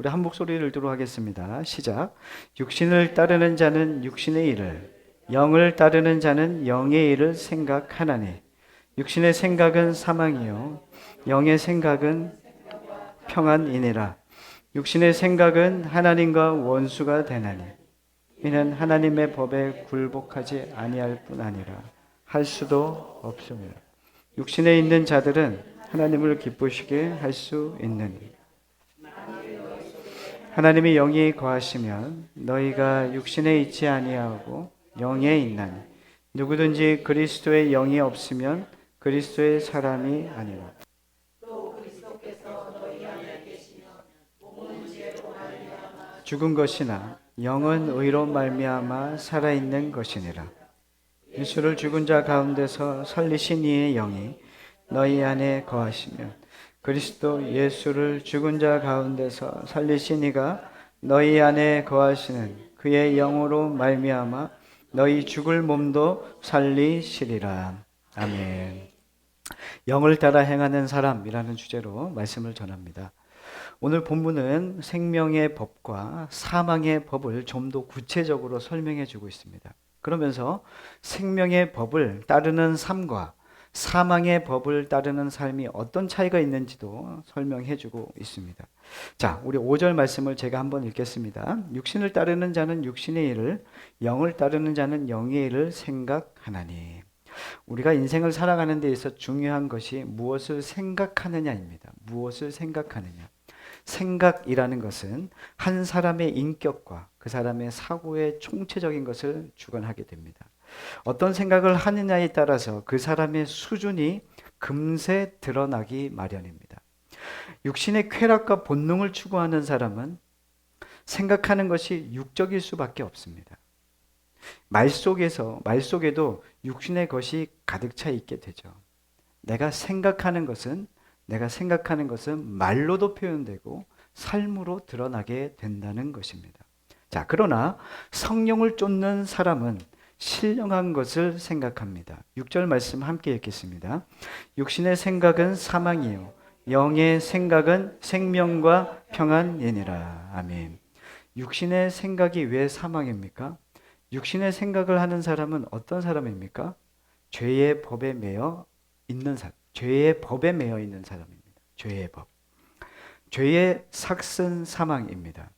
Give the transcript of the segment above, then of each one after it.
우리 한 목소리를 읽도록 하겠습니다. 시작. 육신을 따르는 자는 육신의 일을, 영을 따르는 자는 영의 일을 생각하나니 육신의 생각은 사망이요 영의 생각은 평안이니라. 육신의 생각은 하나님과 원수가 되나니 이는 하나님의 법에 굴복하지 아니할 뿐 아니라 할 수도 없음이라. 육신에 있는 자들은 하나님을 기쁘시게 할 수 있느니 하나님이 영이 거하시면 너희가 육신에 있지 아니하고 영에 있나니 누구든지 그리스도의 영이 없으면 그리스도의 사람이 아니라. 죽은 것이나 영은 의로 말미암아 살아있는 것이니라. 예수를 죽은 자 가운데서 살리신 이의 영이 너희 안에 거하시면 그리스도 예수를 죽은 자 가운데서 살리신 이가 너희 안에 거하시는 그의 영으로 말미암아 너희 죽을 몸도 살리시리라. 아멘. 영을 따라 행하는 사람이라는 주제로 말씀을 전합니다. 오늘 본문은 생명의 법과 사망의 법을 좀 더 구체적으로 설명해 주고 있습니다. 그러면서 생명의 법을 따르는 삶과 사망의 법을 따르는 삶이 어떤 차이가 있는지도 설명해 주고 있습니다. 자, 우리 5절 말씀을 제가 한번 읽겠습니다. 육신을 따르는 자는 육신의 일을, 영을 따르는 자는 영의 일을 생각하나니. 우리가 인생을 살아가는 데 있어 중요한 것이 무엇을 생각하느냐입니다. 무엇을 생각하느냐. 생각이라는 것은 한 사람의 인격과 그 사람의 사고의 총체적인 것을 주관하게 됩니다. 어떤 생각을 하느냐에 따라서 그 사람의 수준이 금세 드러나기 마련입니다. 육신의 쾌락과 본능을 추구하는 사람은 생각하는 것이 육적일 수밖에 없습니다. 말 속에도 육신의 것이 가득 차 있게 되죠. 내가 생각하는 것은 말로도 표현되고 삶으로 드러나게 된다는 것입니다. 자, 그러나 성령을 쫓는 사람은 신령한 것을 생각합니다. 6절 말씀 함께 읽겠습니다. 육신의 생각은 사망이요 영의 생각은 생명과 평안이니라. 아멘. 육신의 생각이 왜 사망입니까? 육신의 생각을 하는 사람은 어떤 사람입니까? 죄의 법에 매여 있는 사람. 죄의 법에 매여 있는 사람입니다. 죄의 법. 죄의 삭슨 사망입니다.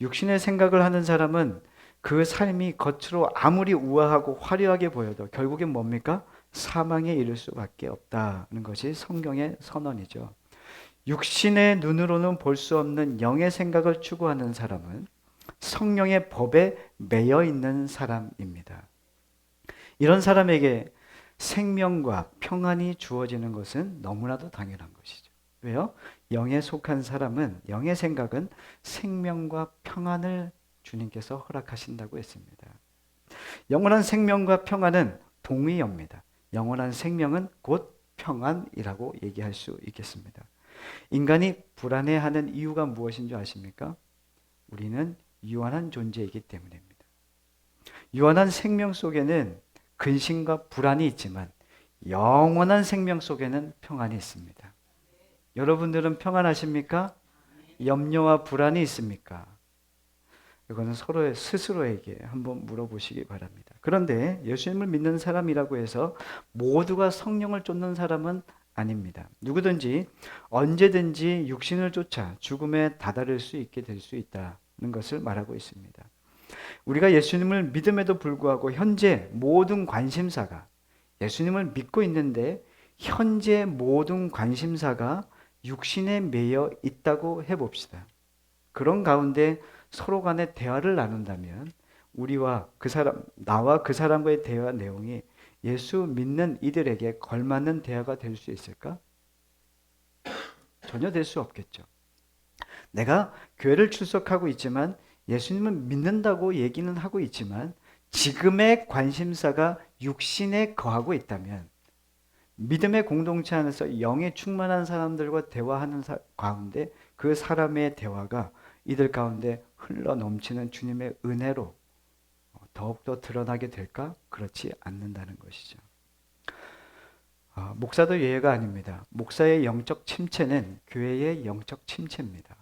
육신의 생각을 하는 사람은 그 삶이 겉으로 아무리 우아하고 화려하게 보여도 결국엔 뭡니까? 사망에 이를 수밖에 없다는 것이 성경의 선언이죠. 육신의 눈으로는 볼 수 없는 영의 생각을 추구하는 사람은 성령의 법에 매여 있는 사람입니다. 이런 사람에게 생명과 평안이 주어지는 것은 너무나도 당연한 것이죠. 왜요? 영에 속한 사람은, 영의 생각은 생명과 평안을 주님께서 허락하신다고 했습니다. 영원한 생명과 평안은 동의어입니다. 영원한 생명은 곧 평안이라고 얘기할 수 있겠습니다. 인간이 불안해하는 이유가 무엇인 줄 아십니까? 우리는 유한한 존재이기 때문입니다. 유한한 생명 속에는 근심과 불안이 있지만 영원한 생명 속에는 평안이 있습니다. 여러분들은 평안하십니까? 염려와 불안이 있습니까? 이거는 서로의 스스로에게 한번 물어보시기 바랍니다. 그런데 예수님을 믿는 사람이라고 해서 모두가 성령을 쫓는 사람은 아닙니다. 누구든지 언제든지 육신을 쫓아 죽음에 다다를 수 있게 될 수 있다는 것을 말하고 있습니다. 우리가 예수님을 믿음에도 불구하고 현재 모든 관심사가 예수님을 믿고 있는데 현재 모든 관심사가 육신에 매여 있다고 해봅시다. 그런 가운데 서로 간에 대화를 나눈다면 나와 그 사람과의 대화 내용이 예수 믿는 이들에게 걸맞는 대화가 될 수 있을까? 전혀 될 수 없겠죠. 내가 교회를 출석하고 있지만 예수님을 믿는다고 얘기는 하고 있지만 지금의 관심사가 육신에 거하고 있다면 믿음의 공동체 안에서 영에 충만한 사람들과 대화하는 가운데 그 사람의 대화가 이들 가운데 흘러 넘치는 주님의 은혜로 더욱더 드러나게 될까? 그렇지 않는다는 것이죠. 목사도 예외가 아닙니다. 목사의 영적 침체는 교회의 영적 침체입니다.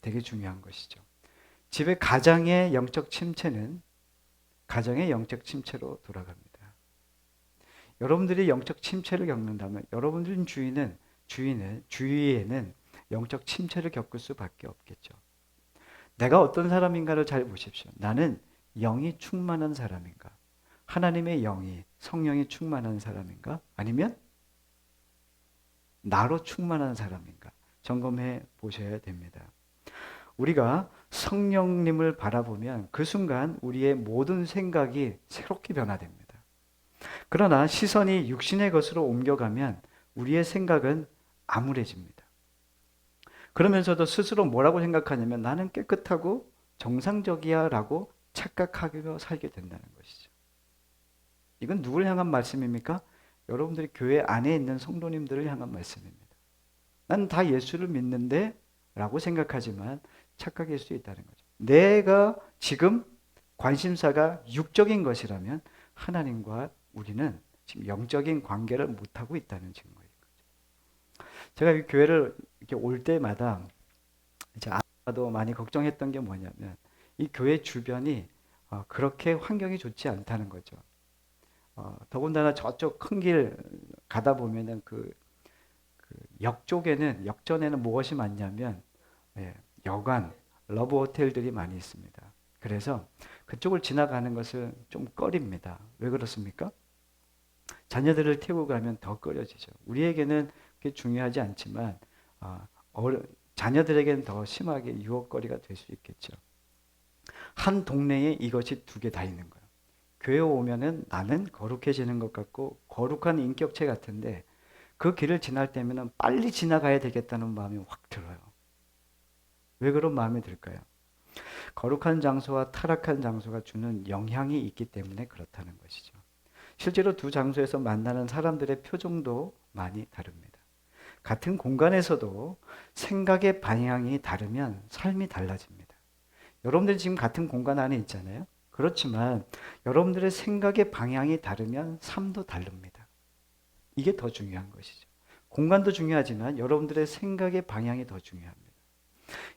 되게 중요한 것이죠. 집의 가정의 영적 침체는 가정의 영적 침체로 돌아갑니다. 여러분들이 영적 침체를 겪는다면 여러분들 주위에는 영적 침체를 겪을 수밖에 없겠죠. 내가 어떤 사람인가를 잘 보십시오. 나는 영이 충만한 사람인가? 하나님의 영이 성령이 충만한 사람인가? 아니면 나로 충만한 사람인가? 점검해 보셔야 됩니다. 우리가 성령님을 바라보면 그 순간 우리의 모든 생각이 새롭게 변화됩니다. 그러나 시선이 육신의 것으로 옮겨가면 우리의 생각은 암울해집니다. 그러면서도 스스로 뭐라고 생각하냐면 나는 깨끗하고 정상적이야 라고 착각하고 살게 된다는 것이죠. 이건 누굴 향한 말씀입니까? 여러분들이 교회 안에 있는 성도님들을 향한 말씀입니다. 난 다 예수를 믿는데 라고 생각하지만 착각일 수 있다는 거죠. 내가 지금 관심사가 육적인 것이라면 하나님과 우리는 지금 영적인 관계를 못하고 있다는 증거인 거죠. 제가 이 교회를 이렇게 올 때마다 이제 아빠도 많이 걱정했던 게 뭐냐면 이 교회 주변이 그렇게 환경이 좋지 않다는 거죠. 더군다나 저쪽 큰 길 가다 보면은 그 역전에는 무엇이 많냐면 여관, 러브 호텔들이 많이 있습니다. 그래서 그쪽을 지나가는 것을 좀 꺼립니다. 왜 그렇습니까? 자녀들을 태우고 가면 더 꺼려지죠. 우리에게는 그게 중요하지 않지만 자녀들에게는 더 심하게 유혹거리가 될 수 있겠죠. 한 동네에 이것이 두 개 다 있는 거예요. 교회 오면은 나는 거룩해지는 것 같고 거룩한 인격체 같은데 그 길을 지날 때면은 빨리 지나가야 되겠다는 마음이 확 들어요. 왜 그런 마음이 들까요? 거룩한 장소와 타락한 장소가 주는 영향이 있기 때문에 그렇다는 것이죠. 실제로 두 장소에서 만나는 사람들의 표정도 많이 다릅니다. 같은 공간에서도 생각의 방향이 다르면 삶이 달라집니다. 여러분들이 지금 같은 공간 안에 있잖아요. 그렇지만 여러분들의 생각의 방향이 다르면 삶도 다릅니다. 이게 더 중요한 것이죠. 공간도 중요하지만 여러분들의 생각의 방향이 더 중요합니다.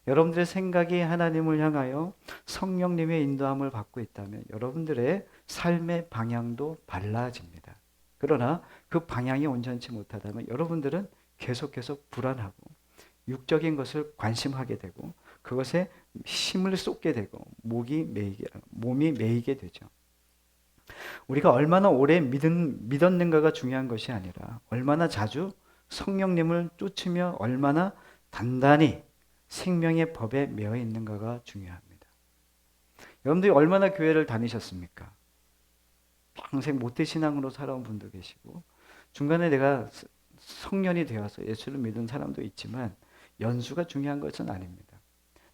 여러분들의 생각이 하나님을 향하여 성령님의 인도함을 받고 있다면 여러분들의 삶의 방향도 달라집니다. 그러나 그 방향이 온전치 못하다면 여러분들은 계속 불안하고 육적인 것을 관심하게 되고 그것에 힘을 쏟게 되고 몸이 매이게 되죠. 우리가 얼마나 오래 믿었는가가 중요한 것이 아니라 얼마나 자주 성령님을 쫓으며 얼마나 단단히 생명의 법에 매여 있는가가 중요합니다. 여러분들이 얼마나 교회를 다니셨습니까? 평생 모태신앙으로 살아온 분도 계시고 중간에 내가 성년이 되어서 예수를 믿은 사람도 있지만 연수가 중요한 것은 아닙니다.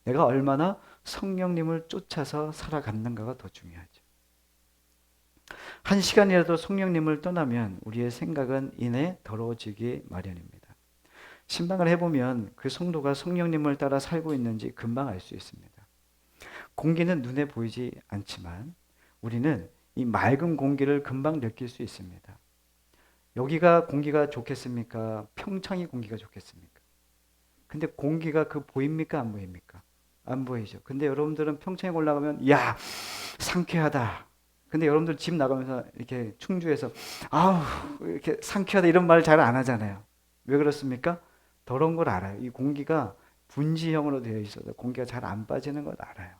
내가 얼마나 성령님을 쫓아서 살아갔는가가 더 중요하죠. 한 시간이라도 성령님을 떠나면 우리의 생각은 이내 더러워지기 마련입니다. 신방을 해보면 그 성도가 성령님을 따라 살고 있는지 금방 알 수 있습니다. 공기는 눈에 보이지 않지만 우리는 이 맑은 공기를 금방 느낄 수 있습니다. 여기가 공기가 좋겠습니까? 평창이 공기가 좋겠습니까? 근데 공기가 보입니까? 안 보입니까? 안 보이죠. 근데 여러분들은 평창에 올라가면 야 상쾌하다. 근데 여러분들 집 나가면서 이렇게 충주에서 아우 이렇게 상쾌하다 이런 말 잘 안 하잖아요. 왜 그렇습니까? 더러운 걸 알아요. 이 공기가 분지형으로 되어 있어서 공기가 잘 안 빠지는 걸 알아요.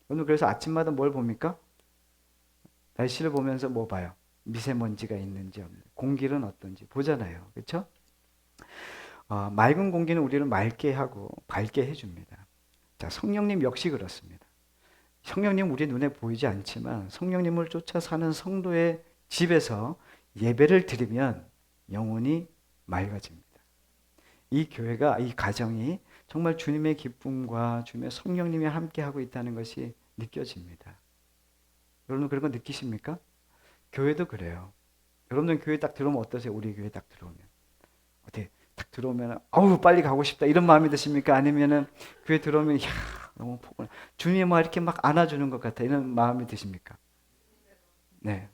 여러분 그래서 아침마다 뭘 봅니까? 날씨를 보면서 뭐 봐요? 미세먼지가 있는지 없는지 공기는 어떤지 보잖아요. 그렇죠? 맑은 공기는 우리를 맑게 하고 밝게 해줍니다. 자, 성령님 역시 그렇습니다. 성령님 우리 눈에 보이지 않지만 성령님을 쫓아 사는 성도의 집에서 예배를 드리면 영혼이 맑아집니다. 이 교회가 이 가정이 정말 주님의 기쁨과 주님의 성령님이 함께하고 있다는 것이 느껴집니다. 여러분 그런 거 느끼십니까? 교회도 그래요. 여러분들 교회 딱 들어오면 어떠세요? 우리 교회 딱 들어오면 어때? 딱 들어오면 아우 빨리 가고 싶다 이런 마음이 드십니까? 아니면은 교회 들어오면 야 너무 포근해 주님이 막 이렇게 막 안아주는 것 같아 이런 마음이 드십니까? 네.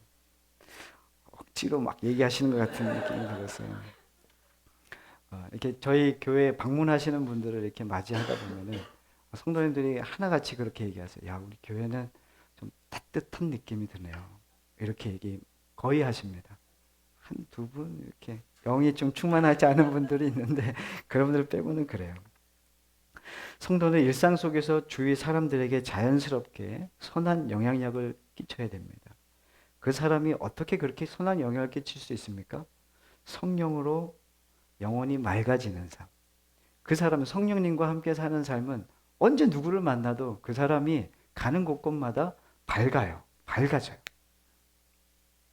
억지로 막 얘기하시는 것 같은 느낌이 들었어요. 이렇게 저희 교회 방문하시는 분들을 이렇게 맞이하다 보면은 성도님들이 하나같이 그렇게 얘기하세요. 야, 우리 교회는 좀 따뜻한 느낌이 드네요. 이렇게 얘기 거의 하십니다. 한 두 분 이렇게 영이 좀 충만하지 않은 분들이 있는데 그런 분들 빼고는 그래요. 성도는 일상 속에서 주위 사람들에게 자연스럽게 선한 영향력을 끼쳐야 됩니다. 그 사람이 어떻게 그렇게 선한 영향을 끼칠 수 있습니까? 성령으로 영혼이 맑아지는 삶. 그 사람은 성령님과 함께 사는 삶은 언제 누구를 만나도 그 사람이 가는 곳곳마다 밝아요. 밝아져요.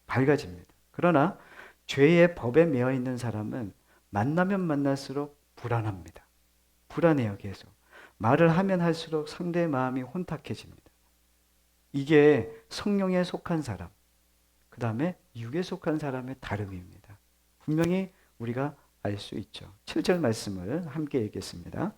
밝아집니다. 그러나 죄의 법에 매여 있는 사람은 만나면 만날수록 불안합니다. 불안해요, 계속. 말을 하면 할수록 상대의 마음이 혼탁해집니다. 이게 성령에 속한 사람, 그 다음에 육에 속한 사람의 다름입니다. 분명히 우리가 알 수 있죠. 7절 말씀을 함께 읽겠습니다.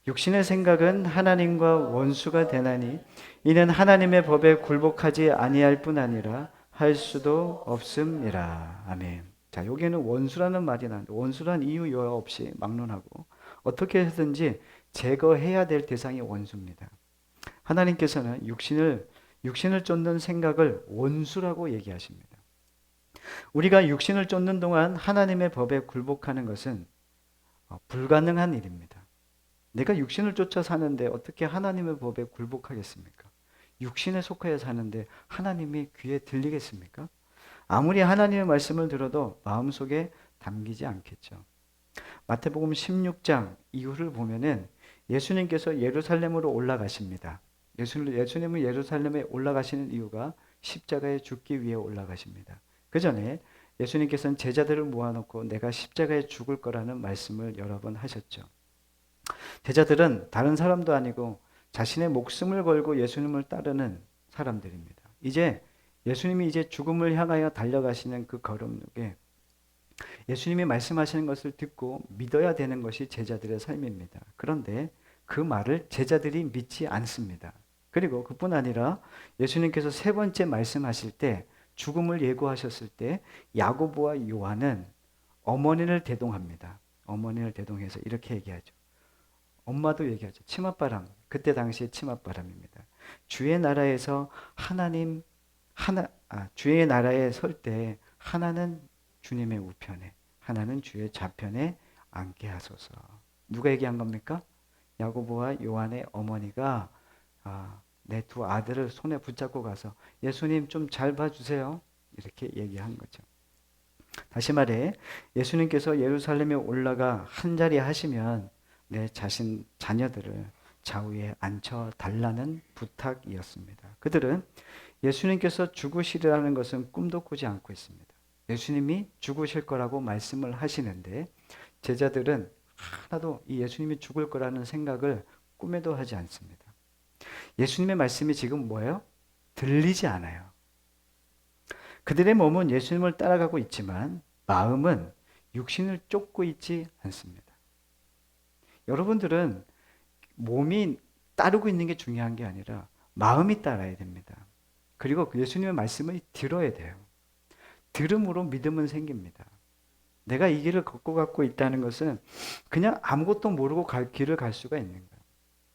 육신의 생각은 하나님과 원수가 되나니 이는 하나님의 법에 굴복하지 아니할 뿐 아니라 할 수도 없음이라. 아멘. 자, 여기에는 원수라는 말이 나는데 원수란 이유 요하 없이 막론하고 어떻게 해서든지 제거해야 될 대상이 원수입니다. 하나님께서는 육신을 쫓는 생각을 원수라고 얘기하십니다. 우리가 육신을 쫓는 동안 하나님의 법에 굴복하는 것은 불가능한 일입니다. 내가 육신을 쫓아 사는데 어떻게 하나님의 법에 굴복하겠습니까? 육신에 속하여 사는데 하나님이 귀에 들리겠습니까? 아무리 하나님의 말씀을 들어도 마음속에 담기지 않겠죠. 마태복음 16장 이후를 보면은 예수님께서 예루살렘으로 올라가십니다. 예수님은 예루살렘에 올라가시는 이유가 십자가에 죽기 위해 올라가십니다. 그 전에 예수님께서는 제자들을 모아놓고 내가 십자가에 죽을 거라는 말씀을 여러 번 하셨죠. 제자들은 다른 사람도 아니고 자신의 목숨을 걸고 예수님을 따르는 사람들입니다. 예수님이 이제 죽음을 향하여 달려가시는 그 걸음에 예수님이 말씀하시는 것을 듣고 믿어야 되는 것이 제자들의 삶입니다. 그런데 그 말을 제자들이 믿지 않습니다. 그리고 그뿐 아니라 예수님께서 세 번째 말씀하실 때 죽음을 예고하셨을 때 야고보와 요한은 어머니를 대동합니다. 어머니를 대동해서 이렇게 얘기하죠. 엄마도 얘기하죠. 치맛바람. 그때 당시에 치맛바람입니다. 주의 나라에서 주의 나라에 설 때 하나는 주님의 우편에, 하나는 주의 좌편에 앉게 하소서. 누가 얘기한 겁니까? 야고보와 요한의 어머니가 내 두 아들을 손에 붙잡고 가서 예수님 좀 잘 봐주세요. 이렇게 얘기한 거죠. 다시 말해 예수님께서 예루살렘에 올라가 한자리 하시면 내 자녀들을 좌우에 앉혀달라는 부탁이었습니다. 그들은 예수님께서 죽으시리라는 것은 꿈도 꾸지 않고 있습니다. 예수님이 죽으실 거라고 말씀을 하시는데 제자들은 하나도 이 예수님이 죽을 거라는 생각을 꿈에도 하지 않습니다. 예수님의 말씀이 지금 뭐예요? 들리지 않아요. 그들의 몸은 예수님을 따라가고 있지만 마음은 육신을 쫓고 있지 않습니다. 여러분들은 몸이 따르고 있는 게 중요한 게 아니라 마음이 따라야 됩니다. 그리고 예수님의 말씀을 들어야 돼요. 들음으로 믿음은 생깁니다. 내가 이 길을 걷고 갖고 있다는 것은 그냥 아무것도 모르고 길을 갈 수가 있는 거예요.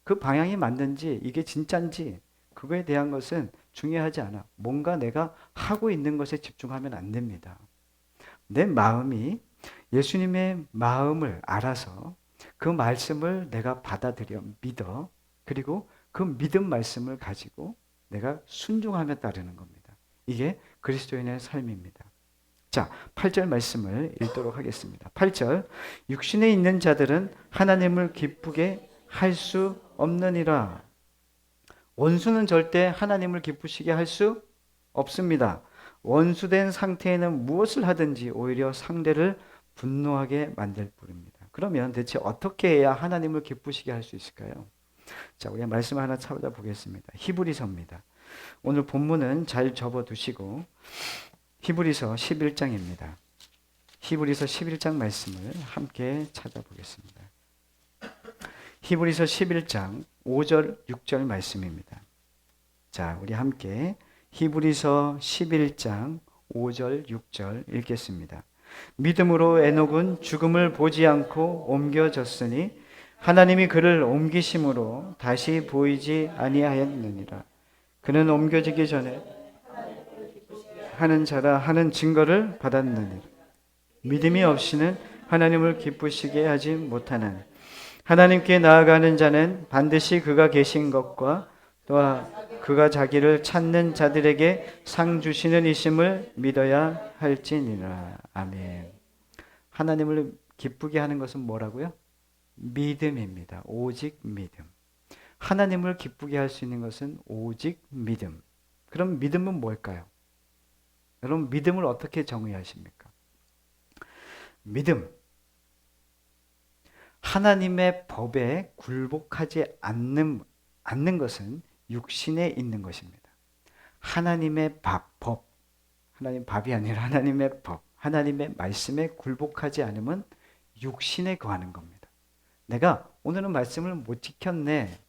그 방향이 맞는지 이게 진짠지 그거에 대한 것은 중요하지 않아. 뭔가 내가 하고 있는 것에 집중하면 안 됩니다. 내 마음이 예수님의 마음을 알아서 그 말씀을 내가 받아들여 믿어. 그리고 그 믿음 말씀을 가지고 내가 순종하며 따르는 겁니다. 이게 그리스도인의 삶입니다. 자, 8절 말씀을 읽도록 하겠습니다. 8절 육신에 있는 자들은 하나님을 기쁘게 할 수 없느니라. 원수는 절대 하나님을 기쁘시게 할 수 없습니다. 원수된 상태에는 무엇을 하든지 오히려 상대를 분노하게 만들 뿐입니다. 그러면 대체 어떻게 해야 하나님을 기쁘시게 할 수 있을까요? 자, 우리 말씀 하나 찾아보겠습니다. 히브리서입니다. 오늘 본문은 잘 접어두시고 히브리서 11장입니다. 히브리서 11장 말씀을 함께 찾아보겠습니다. 히브리서 11장 5절 6절 말씀입니다. 자, 우리 함께 히브리서 11장 5절 6절 읽겠습니다. 믿음으로 에녹은 죽음을 보지 않고 옮겨졌으니 하나님이 그를 옮기심으로 다시 보이지 아니하였느니라. 그는 옮겨지기 전에 하는 자라 하는 증거를 받았느니라. 믿음이 없이는 하나님을 기쁘시게 하지 못하나니 하나님께 나아가는 자는 반드시 그가 계신 것과 또한 그가 자기를 찾는 자들에게 상 주시는 이심을 믿어야 할지니라. 아멘. 하나님을 기쁘게 하는 것은 뭐라고요? 믿음입니다. 오직 믿음. 하나님을 기쁘게 할 수 있는 것은 오직 믿음. 그럼 믿음은 뭘까요? 여러분 믿음을 어떻게 정의하십니까? 믿음. 하나님의 법에 굴복하지 않는 것은 육신에 있는 것입니다. 하나님의 법. 하나님 밥이 아니라 하나님의 법. 하나님의 말씀에 굴복하지 않으면 육신에 거하는 겁니다. 내가 오늘은 말씀을 못 지켰네.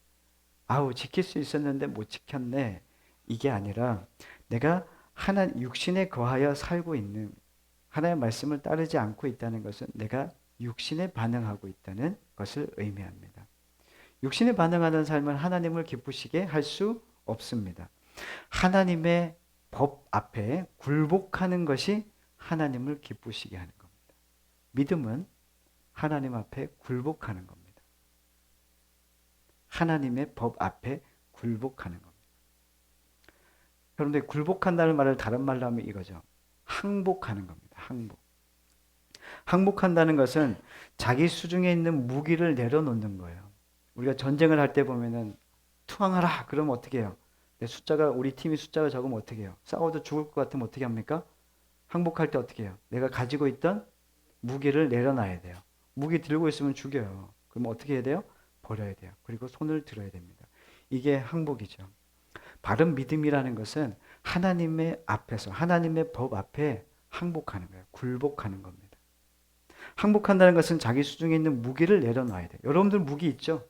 지킬 수 있었는데 못 지켰네. 이게 아니라 내가 육신에 거하여 살고 있는 하나님의 말씀을 따르지 않고 있다는 것은 내가 육신에 반응하고 있다는 것을 의미합니다. 육신에 반응하는 삶은 하나님을 기쁘시게 할 수 없습니다. 하나님의 법 앞에 굴복하는 것이 하나님을 기쁘시게 하는 겁니다. 믿음은 하나님 앞에 굴복하는 겁니다. 하나님의 법 앞에 굴복하는 겁니다. 여러분들 굴복한다는 말을 다른 말로 하면 이거죠. 항복하는 겁니다. 항복한다는 것은 자기 수중에 있는 무기를 내려놓는 거예요. 우리가 전쟁을 할 때 보면은 투항하라 그러면 어떻게 해요? 우리 팀이 숫자가 적으면 어떻게 해요? 싸워도 죽을 것 같으면 어떻게 합니까? 항복할 때 어떻게 해요? 내가 가지고 있던 무기를 내려놔야 돼요. 무기 들고 있으면 죽여요. 그럼 어떻게 해야 돼요? 버려야 돼요. 그리고 손을 들어야 됩니다. 이게 항복이죠. 바른 믿음이라는 것은 하나님의 앞에서 하나님의 법 앞에 항복하는 거예요. 굴복하는 겁니다. 항복한다는 것은 자기 수중에 있는 무기를 내려놔야 돼요. 여러분들 무기 있죠?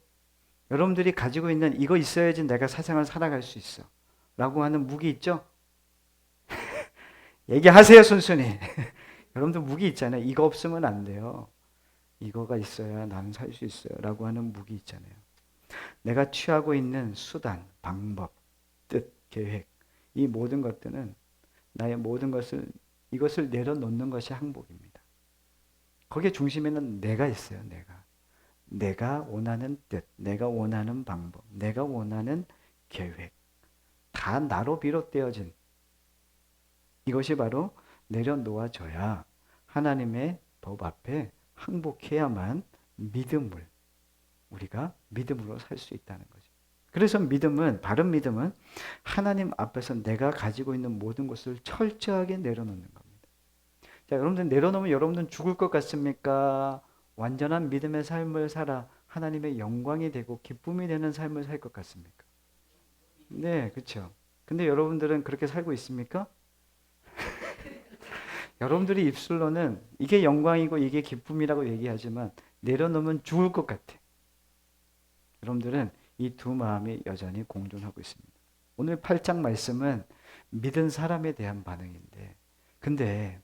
여러분들이 가지고 있는 이거 있어야지 내가 세상을 살아갈 수 있어 라고 하는 무기 있죠? 얘기하세요 순순히. 여러분들 무기 있잖아요. 이거 없으면 안 돼요. 이거가 있어야 나는 살 수 있어요 라고 하는 무기 있잖아요. 내가 취하고 있는 수단, 방법, 뜻, 계획 이 모든 것들은 나의 모든 이것을 내려놓는 것이 항복입니다. 거기에 중심에는 내가 있어요. 내가 원하는 뜻, 내가 원하는 방법, 내가 원하는 계획 다 나로 비롯되어진 이것이 바로 내려놓아져야 하나님의 법 앞에 항복해야만 우리가 믿음으로 살 수 있다는 거죠. 그래서 바른 믿음은 하나님 앞에서 내가 가지고 있는 모든 것을 철저하게 내려놓는 겁니다. 자, 여러분들 내려놓으면 여러분들은 죽을 것 같습니까? 완전한 믿음의 삶을 살아 하나님의 영광이 되고 기쁨이 되는 삶을 살 것 같습니까? 네, 그렇죠. 근데 여러분들은 그렇게 살고 있습니까? 여러분들이 입술로는 이게 영광이고 이게 기쁨이라고 얘기하지만 내려놓으면 죽을 것 같아. 여러분들은 이 두 마음이 여전히 공존하고 있습니다. 오늘 8장 말씀은 믿은 사람에 대한 반응인데 근데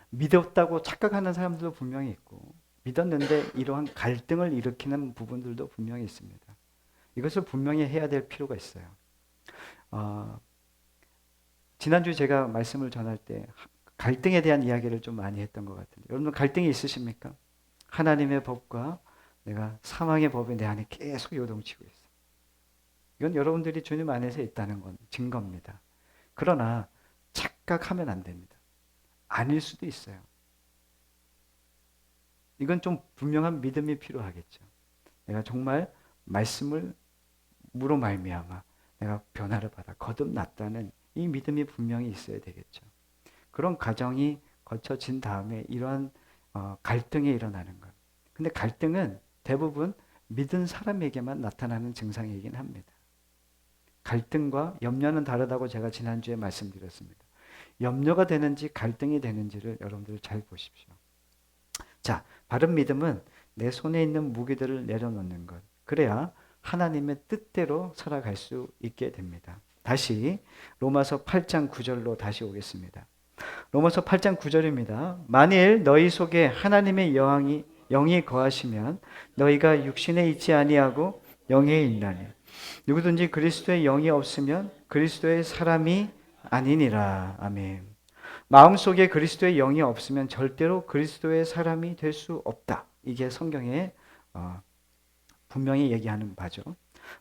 믿었다고 착각하는 사람들도 분명히 있고 믿었는데 이러한 갈등을 일으키는 부분들도 분명히 있습니다. 이것을 분명히 해야 될 필요가 있어요. 지난주에 제가 말씀을 전할 때 갈등에 대한 이야기를 좀 많이 했던 것 같은데 여러분 갈등이 있으십니까? 하나님의 법과 내가 사망의 법이 내 안에 계속 요동치고 있어. 이건 여러분들이 주님 안에서 있다는 건 증거입니다. 그러나 착각하면 안 됩니다. 아닐 수도 있어요. 이건 좀 분명한 믿음이 필요하겠죠. 내가 정말 말씀을 무로 말미암아 내가 변화를 받아 거듭났다는 이 믿음이 분명히 있어야 되겠죠. 그런 과정이 거쳐진 다음에 이러한 갈등이 일어나는 것. 근데 갈등은 대부분 믿은 사람에게만 나타나는 증상이긴 합니다. 갈등과 염려는 다르다고 제가 지난주에 말씀드렸습니다. 염려가 되는지 갈등이 되는지를 여러분들 잘 보십시오. 자, 바른 믿음은 내 손에 있는 무기들을 내려놓는 것. 그래야 하나님의 뜻대로 살아갈 수 있게 됩니다. 다시 로마서 8장 9절로 다시 오겠습니다. 로마서 8장 9절입니다. 만일 너희 속에 하나님의 영이 영이 거하시면 너희가 육신에 있지 아니하고 영에 있나니 누구든지 그리스도의 영이 없으면 그리스도의 사람이 아니니라. 아멘. 마음속에 그리스도의 영이 없으면 절대로 그리스도의 사람이 될 수 없다. 이게 성경에 분명히 얘기하는 바죠.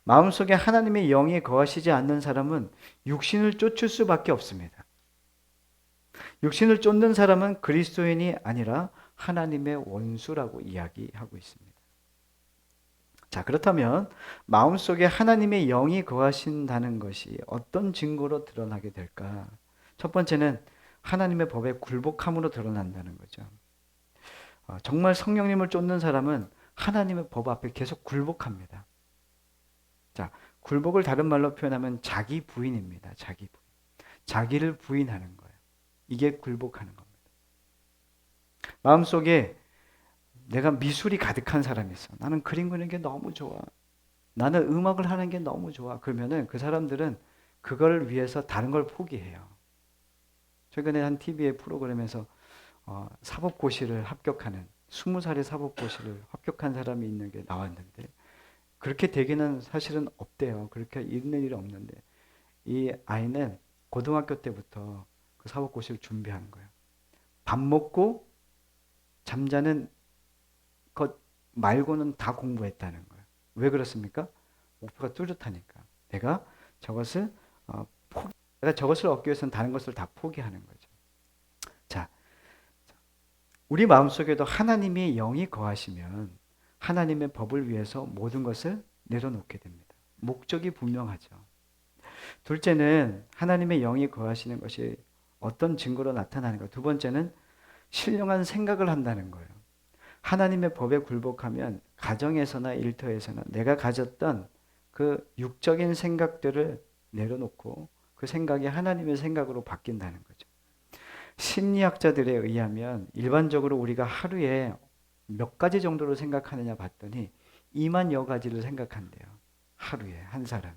마음속에 하나님의 영이 거하시지 않는 사람은 육신을 쫓을 수밖에 없습니다. 육신을 쫓는 사람은 그리스도인이 아니라 하나님의 원수라고 이야기하고 있습니다. 자, 그렇다면 마음속에 하나님의 영이 거하신다는 것이 어떤 증거로 드러나게 될까? 첫 번째는 하나님의 법에 굴복함으로 드러난다는 거죠. 정말 성령님을 쫓는 사람은 하나님의 법 앞에 계속 굴복합니다. 자, 굴복을 다른 말로 표현하면 자기 부인입니다. 자기 부인. 자기를 부인하는 거예요. 이게 굴복하는 겁니다. 마음속에 내가 미술이 가득한 사람이 있어. 나는 그림 그리는 게 너무 좋아. 나는 음악을 하는 게 너무 좋아. 그러면은 그 사람들은 그걸 위해서 다른 걸 포기해요. 최근에 한 TV의 프로그램에서 사법고시를 합격하는 20살의 사법고시를 합격한 사람이 있는 게 나왔는데 그렇게 되기는 사실은 없대요. 그렇게 있는 일이 없는데 이 아이는 고등학교 때부터 그 사법고시를 준비하는 거예요. 밥 먹고 잠자는 것 말고는 다 공부했다는 거예요. 왜 그렇습니까? 목표가 뚜렷하니까. 내가 저것을 내가 저것을 얻기 위해서는 다른 것을 다 포기하는 거죠. 자, 우리 마음속에도 하나님의 영이 거하시면 하나님의 법을 위해서 모든 것을 내려놓게 됩니다. 목적이 분명하죠. 둘째는 하나님의 영이 거하시는 것이 어떤 증거로 나타나는가. 두 번째는 신령한 생각을 한다는 거예요. 하나님의 법에 굴복하면 가정에서나 일터에서나 내가 가졌던 그 육적인 생각들을 내려놓고 그 생각이 하나님의 생각으로 바뀐다는 거죠. 심리학자들에 의하면 일반적으로 우리가 하루에 몇 가지 정도로 생각하느냐 봤더니 2만여 가지를 생각한대요. 하루에 한 사람이.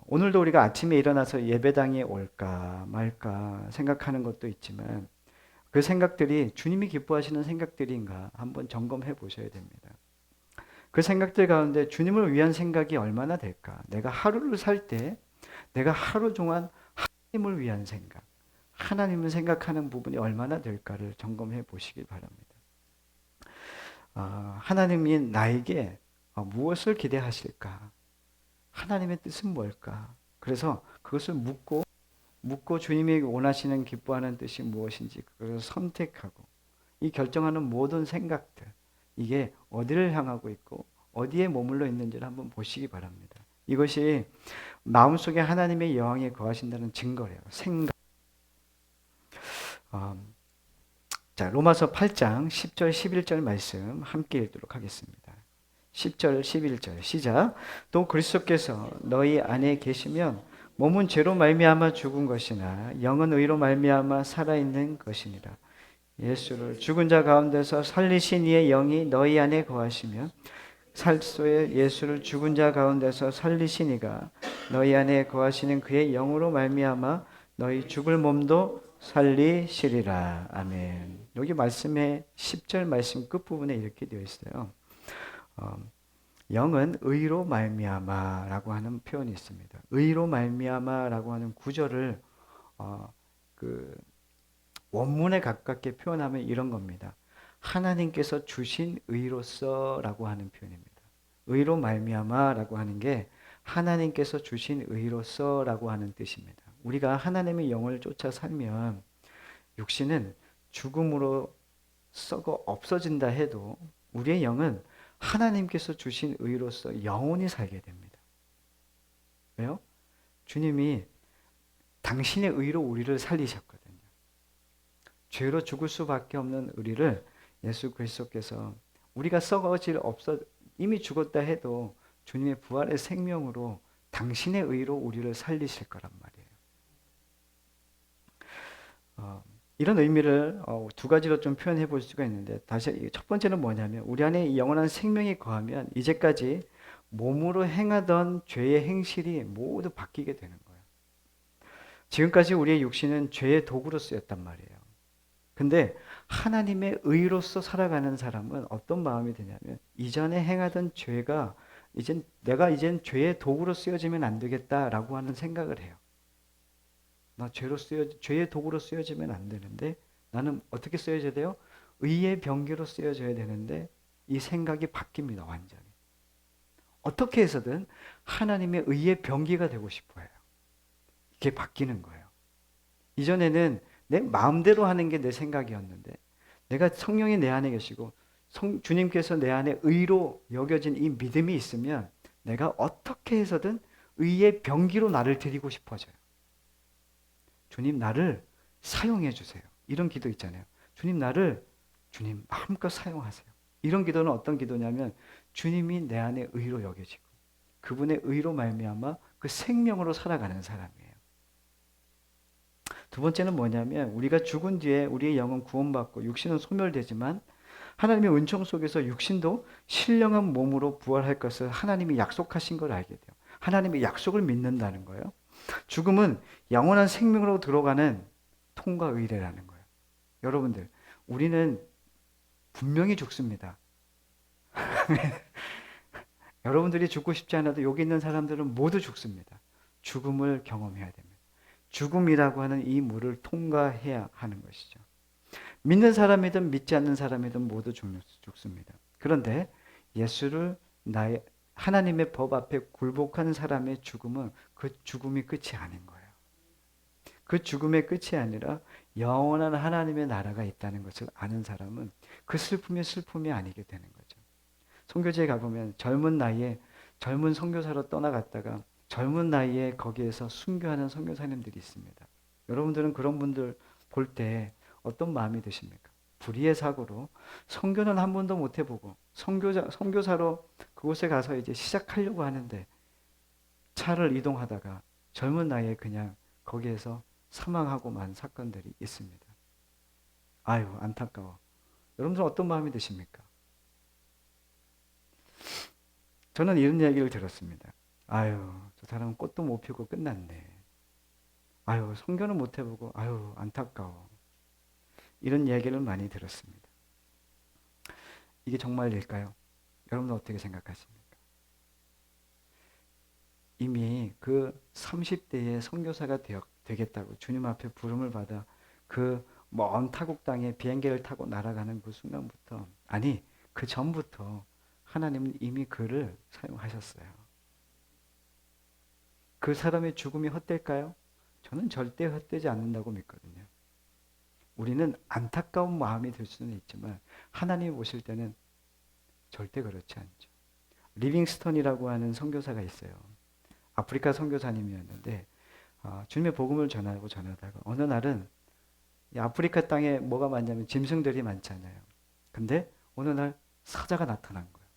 오늘도 우리가 아침에 일어나서 예배당에 올까 말까 생각하는 것도 있지만 그 생각들이 주님이 기뻐하시는 생각들인가 한번 점검해 보셔야 됩니다. 그 생각들 가운데 주님을 위한 생각이 얼마나 될까? 내가 하루를 살 때 내가 하루 동안 하나님을 위한 생각, 하나님을 생각하는 부분이 얼마나 될까를 점검해 보시기 바랍니다. 하나님이 나에게 무엇을 기대하실까? 하나님의 뜻은 뭘까? 그래서 그것을 묻고 주님이 원하시는 기뻐하는 뜻이 무엇인지 그것을 선택하고 이 결정하는 모든 생각들 이게 어디를 향하고 있고 어디에 머물러 있는지를 한번 보시기 바랍니다. 이것이 마음속에 하나님의 영이 거하신다는 증거래요. 생각. 자, 로마서 8장 10절 11절 말씀 함께 읽도록 하겠습니다. 10절 11절 시작. 또 그리스도께서 너희 안에 계시면 몸은 죄로 말미암아 죽은 것이나 영은 의로 말미암아 살아있는 것이니라. 예수를 죽은 자 가운데서 살리신 이의 영이 너희 안에 거하시면 살소의 예수를 죽은 자 가운데서 살리신 이가 너희 안에 거하시는 그의 영으로 말미암아 너희 죽을 몸도 살리시리라. 아멘. 여기 말씀의 10절 말씀 끝부분에 이렇게 되어 있어요. 영은 의로 말미암아라고 하는 표현이 있습니다. 의로 말미암아라고 하는 구절을 그 원문에 가깝게 표현하면 이런 겁니다. 하나님께서 주신 의로서라고 하는 표현입니다. 의로 말미암아라고 하는 게 하나님께서 주신 의로서라고 하는 뜻입니다. 우리가 하나님의 영을 쫓아 살면 육신은 죽음으로 썩어 없어진다 해도 우리의 영은 하나님께서 주신 의로서 영원히 살게 됩니다. 왜요? 주님이 당신의 의로 우리를 살리셨거든요. 죄로 죽을 수밖에 없는 우리를 예수 그리스도께서 우리가 이미 죽었다 해도 주님의 부활의 생명으로 당신의 의로 우리를 살리실 거란 말이에요. 이런 의미를 두 가지로 좀 표현해 볼 수가 있는데 다시 첫 번째는 뭐냐면 우리 안에 영원한 생명이 거하면 이제까지 몸으로 행하던 죄의 행실이 모두 바뀌게 되는 거예요. 지금까지 우리의 육신은 죄의 도구로 쓰였단 말이에요. 근데 하나님의 의로서 살아가는 사람은 어떤 마음이 드냐면 이전에 행하던 죄가 내가 이젠 죄의 도구로 쓰여지면 안 되겠다라고 하는 생각을 해요. 나 죄의 도구로 쓰여지면 안 되는데 나는 어떻게 쓰여져야 돼요? 의의 병기로 쓰여져야 되는데 이 생각이 바뀝니다, 완전히. 어떻게 해서든 하나님의 의의 병기가 되고 싶어요. 이게 바뀌는 거예요. 이전에는 내 마음대로 하는 게 내 생각이었는데 내가 성령이 내 안에 계시고 주님께서 내 안에 의로 여겨진 이 믿음이 있으면 내가 어떻게 해서든 의의 병기로 나를 드리고 싶어져요. 주님 나를 사용해 주세요. 이런 기도 있잖아요. 주님 마음껏 사용하세요. 이런 기도는 어떤 기도냐면 주님이 내 안에 의로 여겨지고 그분의 의로 말미암아 그 생명으로 살아가는 사람이에요. 두 번째는 뭐냐면 우리가 죽은 뒤에 우리의 영은 구원받고 육신은 소멸되지만 하나님의 은총 속에서 육신도 신령한 몸으로 부활할 것을 하나님이 약속하신 걸 알게 돼요. 하나님의 약속을 믿는다는 거예요. 죽음은 영원한 생명으로 들어가는 통과 의례라는 거예요. 여러분들, 우리는 분명히 죽습니다. 여러분들이 죽고 싶지 않아도 여기 있는 사람들은 모두 죽습니다. 죽음을 경험해야 됩니다. 죽음이라고 하는 이 물을 통과해야 하는 것이죠. 믿는 사람이든 믿지 않는 사람이든 모두 죽습니다. 그런데 하나님의 법 앞에 굴복한 사람의 죽음은 그 죽음이 끝이 아닌 거예요. 그 죽음의 끝이 아니라 영원한 하나님의 나라가 있다는 것을 아는 사람은 그 슬픔이 아니게 되는 거죠. 선교지에 가보면 젊은 나이에 젊은 선교사로 떠나갔다가 젊은 나이에 거기에서 순교하는 선교사님들이 있습니다. 여러분들은 그런 분들 볼 때 어떤 마음이 드십니까? 불의의 사고로 선교는 한 번도 못 해보고 선교사로 그곳에 가서 이제 시작하려고 하는데 차를 이동하다가 젊은 나이에 그냥 거기에서 사망하고 만 사건들이 있습니다. 아유, 안타까워. 여러분들 어떤 마음이 드십니까? 저는 이런 얘기를 들었습니다. 아유, 저 사람은 꽃도 못 피우고 끝났네. 아유, 선교는 못 해보고, 아유, 안타까워. 이런 얘기를 많이 들었습니다. 이게 정말일까요? 여러분은 어떻게 생각하십니까? 이미 그 30대에 선교사가 되겠다고 주님 앞에 부름을 받아 그 먼 타국 땅에 비행기를 타고 날아가는 그 순간부터, 아니, 그 전부터 하나님은 이미 그를 사용하셨어요. 그 사람의 죽음이 헛될까요? 저는 절대 헛되지 않는다고 믿거든요. 우리는 안타까운 마음이 들 수는 있지만 하나님이 보실 때는 절대 그렇지 않죠. 리빙스턴이라고 하는 선교사가 있어요. 아프리카 선교사님이었는데 주님의 복음을 전하다가 어느 날은 이 아프리카 땅에 뭐가 많냐면 짐승들이 많잖아요. 근데 어느 날 사자가 나타난 거예요.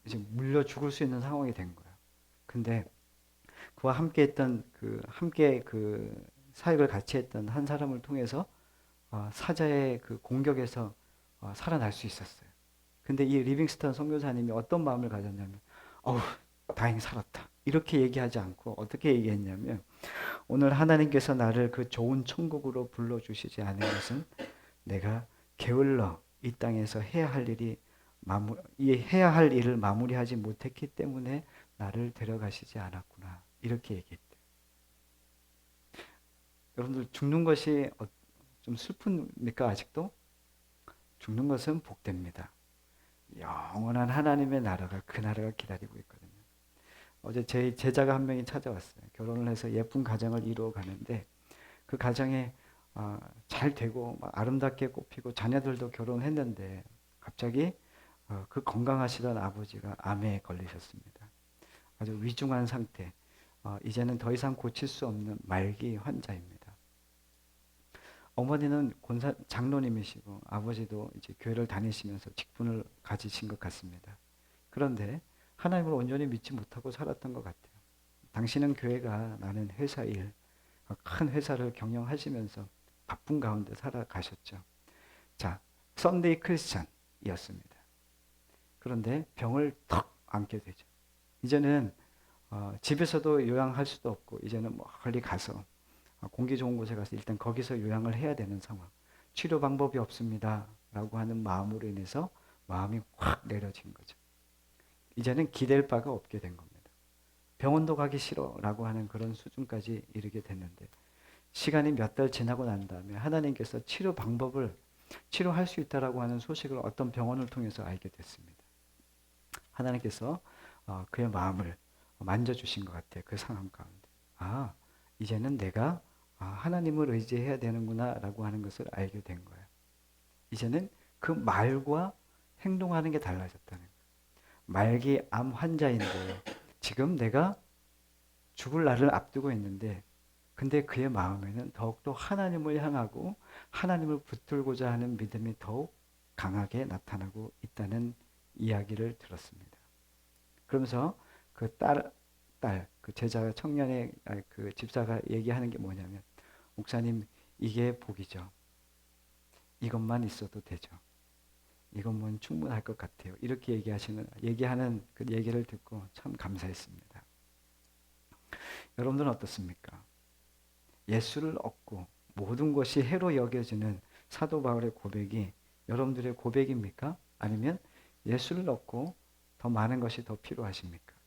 이제 물려 죽을 수 있는 상황이 된 거예요. 근데 그와 함께 그 사역을 같이 했던 한 사람을 통해서 사자의 그 공격에서 살아날 수 있었어요. 근데 이 리빙스턴 선교사님이 어떤 마음을 가졌냐면, 어우, 다행히 살았다. 이렇게 얘기하지 않고 어떻게 얘기했냐면, 오늘 하나님께서 나를 그 좋은 천국으로 불러주시지 않은 것은 내가 게을러 이 땅에서 해야 할 일을 마무리하지 못했기 때문에 나를 데려가시지 않았구나. 이렇게 얘기했대요. 여러분들 죽는 것이 좀 슬픕니까 아직도? 죽는 것은 복됩니다. 영원한 하나님의 나라가 그 나라가 기다리고 있거든요. 어제 제 제자가 한 명이 찾아왔어요. 결혼을 해서 예쁜 가정을 이루어 가는데 그 가정에 잘 되고 아름답게 꽃피고 자녀들도 결혼했는데 갑자기 그 건강하시던 아버지가 암에 걸리셨습니다. 아주 위중한 상태. 이제는 더 이상 고칠 수 없는 말기 환자입니다. 어머니는 장로님이시고 아버지도 이제 교회를 다니시면서 직분을 가지신 것 같습니다. 그런데 하나님을 온전히 믿지 못하고 살았던 것 같아요. 당신은 교회가 나는 회사 일, 큰 회사를 경영하시면서 바쁜 가운데 살아가셨죠. 자, 썬데이 크리스찬이었습니다. 그런데 병을 턱 안게 되죠. 이제는 집에서도 요양할 수도 없고 이제는 멀리 가서 공기 좋은 곳에 가서 일단 거기서 요양을 해야 되는 상황. 치료 방법이 없습니다 라고 하는 마음으로 인해서 마음이 확 내려진 거죠. 이제는 기댈 바가 없게 된 겁니다. 병원도 가기 싫어 라고 하는 그런 수준까지 이르게 됐는데, 시간이 몇 달 지나고 난 다음에 하나님께서 치료 방법을, 치료할 수 있다라고 하는 소식을 어떤 병원을 통해서 알게 됐습니다. 하나님께서 그의 마음을 만져주신 것 같아요. 그 상황 가운데. 이제는 내가 하나님을 의지해야 되는구나 라고 하는 것을 알게 된 거예요. 이제는 그 말과 행동하는 게 달라졌다는 거예요. 말기 암 환자인데 지금 내가 죽을 날을 앞두고 있는데, 근데 그의 마음에는 더욱더 하나님을 향하고 하나님을 붙들고자 하는 믿음이 더욱 강하게 나타나고 있다는 이야기를 들었습니다. 그러면서 그 그 제자 청년의 그 집사가 얘기하는 게 뭐냐면, 목사님, 이게 복이죠. 이것만 있어도 되죠. 이것만 충분할 것 같아요. 이렇게 얘기하는 그 얘기를 듣고 참 감사했습니다. 여러분들은 어떻습니까? 예수를 얻고 모든 것이 해로 여겨지는 사도 바울의 고백이 여러분들의 고백입니까? 아니면 예수를 얻고 더 많은 것이 더 필요하십니까?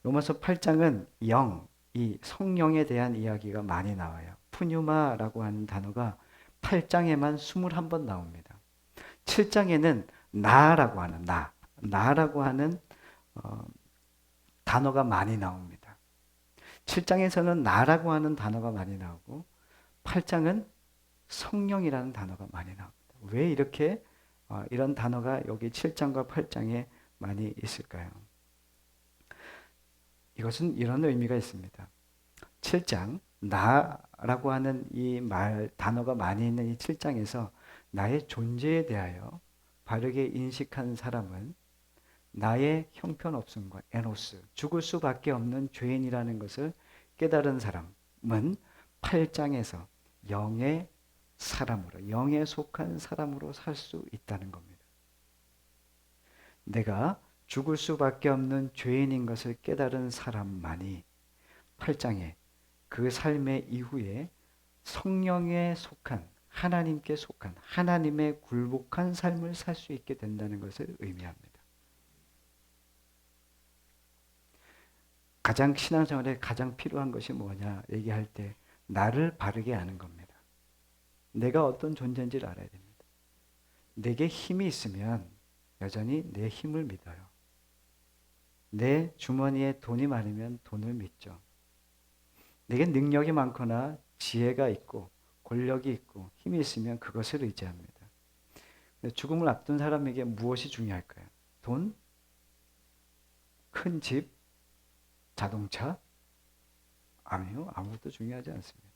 로마서 8장은 이 성령에 대한 이야기가 많이 나와요. 푸뉴마라고 하는 단어가 8장에만 21번 나옵니다. 7장에는 나라고 하는 단어가 많이 나옵니다. 7장에서는 나라고 하는 단어가 많이 나오고 8장은 성령이라는 단어가 많이 나옵니다. 왜 이렇게 이런 단어가 여기 7장과 8장에 많이 있을까요? 이것은 이런 의미가 있습니다. 7장 나라고 하는 이 단어가 많이 있는 이 7장에서 나의 존재에 대하여 바르게 인식한 사람은 나의 형편없음과 에노스, 죽을 수밖에 없는 죄인이라는 것을 깨달은 사람은 8장에서 영의 사람으로, 영에 속한 사람으로 살 수 있다는 겁니다. 내가 죽을 수밖에 없는 죄인인 것을 깨달은 사람만이 8장에 그 삶의 이후에 성령에 속한, 하나님께 속한, 하나님의 굴복한 삶을 살 수 있게 된다는 것을 의미합니다. 가장 신앙생활에 가장 필요한 것이 뭐냐 얘기할 때 나를 바르게 아는 겁니다. 내가 어떤 존재인지를 알아야 됩니다. 내게 힘이 있으면 여전히 내 힘을 믿어요. 내 주머니에 돈이 많으면 돈을 믿죠. 내게 능력이 많거나 지혜가 있고 권력이 있고 힘이 있으면 그것을 의지합니다. 죽음을 앞둔 사람에게 무엇이 중요할까요? 돈? 큰 집? 자동차? 아니요, 아무것도 중요하지 않습니다.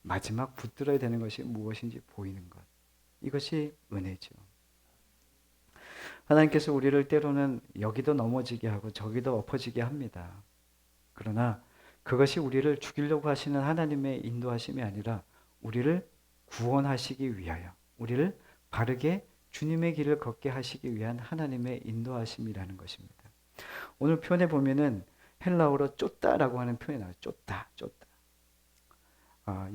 마지막 붙들어야 되는 것이 무엇인지 보이는 것. 이것이 은혜죠. 하나님께서 우리를 때로는 여기도 넘어지게 하고 저기도 엎어지게 합니다. 그러나 그것이 우리를 죽이려고 하시는 하나님의 인도하심이 아니라 우리를 구원하시기 위하여, 우리를 바르게 주님의 길을 걷게 하시기 위한 하나님의 인도하심이라는 것입니다. 오늘 표현에 보면은 헬라어로 쫓다라고 하는 표현이 나와요. 쫓다.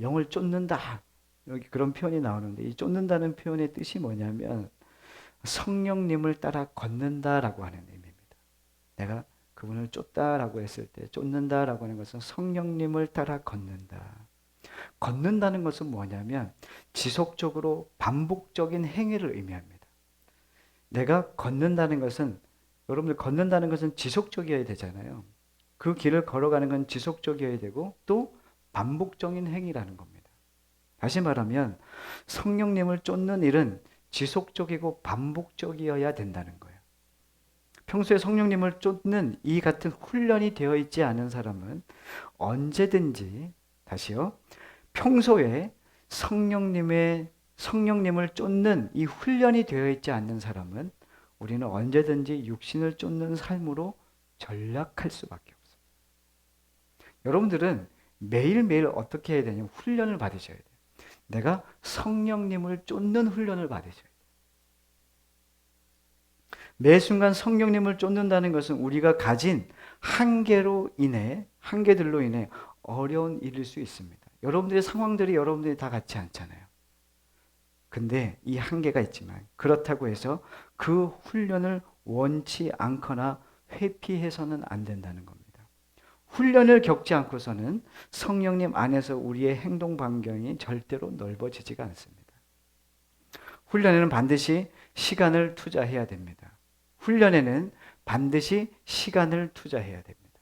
영을 쫓는다. 여기 그런 표현이 나오는데, 이 쫓는다는 표현의 뜻이 뭐냐면 성령님을 따라 걷는다라고 하는 의미입니다. 내가 그분을 쫓다라고 했을 때 쫓는다라고 하는 것은 성령님을 따라 걷는다. 걷는다는 것은 뭐냐면 지속적으로 반복적인 행위를 의미합니다. 내가 걷는다는 것은, 여러분들 걷는다는 것은 지속적이어야 되잖아요. 그 길을 걸어가는 건 지속적이어야 되고 또 반복적인 행위라는 겁니다. 다시 말하면 성령님을 쫓는 일은 지속적이고 반복적이어야 된다는 거예요. 평소에 성령님을 쫓는 이 같은 훈련이 되어 있지 않은 사람은 언제든지, 다시요, 평소에 성령님을 쫓는 이 훈련이 되어 있지 않는 사람은 우리는 언제든지 육신을 쫓는 삶으로 전락할 수밖에 없어요. 여러분들은 매일매일 어떻게 해야 되냐면 훈련을 받으셔야 돼요. 내가 성령님을 쫓는 훈련을 받으셔야 돼요. 매 순간 성령님을 쫓는다는 것은 우리가 가진 한계들로 인해 어려운 일일 수 있습니다. 여러분들의 상황들이 여러분들이 다 같지 않잖아요. 근데 이 한계가 있지만 그렇다고 해서 그 훈련을 원치 않거나 회피해서는 안 된다는 겁니다. 훈련을 겪지 않고서는 성령님 안에서 우리의 행동 반경이 절대로 넓어지지가 않습니다. 훈련에는 반드시 시간을 투자해야 됩니다. 훈련에는 반드시 시간을 투자해야 됩니다.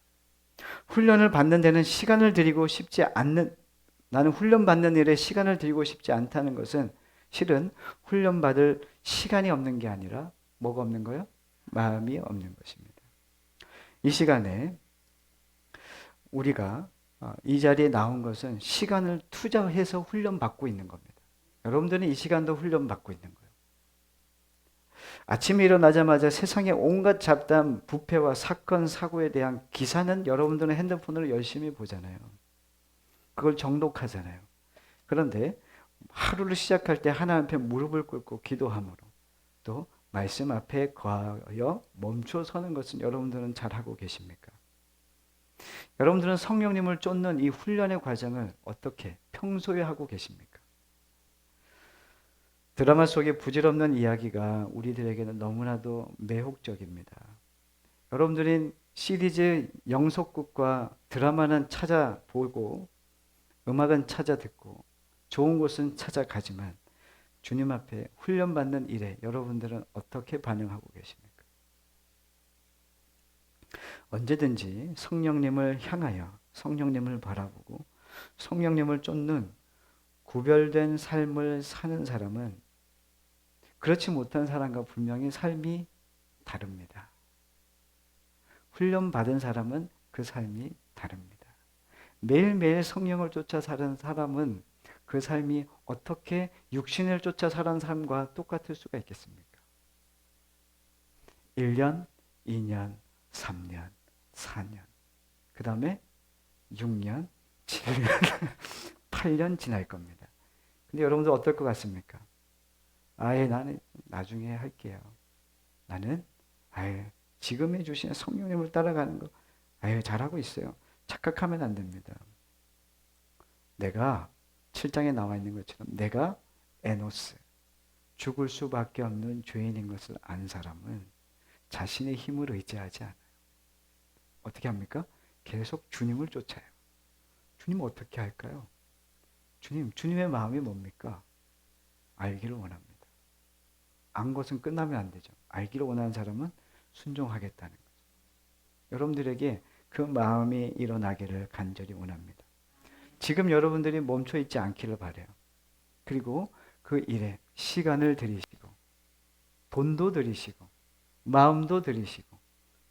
훈련을 받는 데는 시간을 들이고 싶지 않는, 나는 훈련 받는 일에 시간을 들이고 싶지 않다는 것은 실은 훈련 받을 시간이 없는 게 아니라 뭐가 없는 거예요? 마음이 없는 것입니다. 이 시간에 우리가 이 자리에 나온 것은 시간을 투자해서 훈련 받고 있는 겁니다. 여러분들은 이 시간도 훈련 받고 있는 거예요. 아침에 일어나자마자 세상의 온갖 잡다한 부패와 사건, 사고에 대한 기사는 여러분들은 핸드폰으로 열심히 보잖아요. 그걸 정독하잖아요. 그런데 하루를 시작할 때 하나님 앞에 무릎을 꿇고 기도함으로 또 말씀 앞에 거하여 멈춰 서는 것은 여러분들은 잘하고 계십니까? 여러분들은 성령님을 쫓는 이 훈련의 과정을 어떻게 평소에 하고 계십니까? 드라마 속의 부질없는 이야기가 우리들에게는 너무나도 매혹적입니다. 여러분들은 시리즈 영속극과 드라마는 찾아보고 음악은 찾아 듣고 좋은 곳은 찾아가지만 주님 앞에 훈련받는 일에 여러분들은 어떻게 반응하고 계십니까? 언제든지 성령님을 향하여 성령님을 바라보고 성령님을 쫓는 구별된 삶을 사는 사람은 그렇지 못한 사람과 분명히 삶이 다릅니다. 훈련받은 사람은 그 삶이 다릅니다. 매일매일 성령을 쫓아 사는 사람은 그 삶이 어떻게 육신을 쫓아 사는 삶과 똑같을 수가 있겠습니까? 1년, 2년, 3년, 4년, 그 다음에 6년, 7년, 8년 지날 겁니다. 근데 여러분들 어떨 것 같습니까? 아예 나는 나중에 할게요. 나는 아예 지금 해주신 성령님을 따라가는 거 아예 잘하고 있어요. 착각하면 안 됩니다. 내가 7장에 나와 있는 것처럼 내가 에노스, 죽을 수밖에 없는 죄인인 것을 안 사람은 자신의 힘을 의지하지 않아요. 어떻게 합니까? 계속 주님을 쫓아요. 주님 어떻게 할까요? 주님의 마음이 뭡니까? 알기를 원합니다. 안 것은 끝나면 안 되죠. 알기를 원하는 사람은 순종하겠다는 거죠. 여러분들에게 그 마음이 일어나기를 간절히 원합니다. 지금 여러분들이 멈춰 있지 않기를 바라요. 그리고 그 일에 시간을 들이시고 돈도 들이시고 마음도 들이시고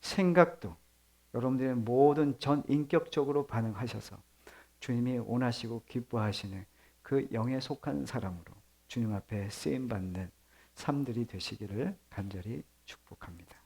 생각도 여러분들의 모든 전 인격적으로 반응하셔서 주님이 원하시고 기뻐하시는 그 영에 속한 사람으로 주님 앞에 쓰임받는 삶들이 되시기를 간절히 축복합니다.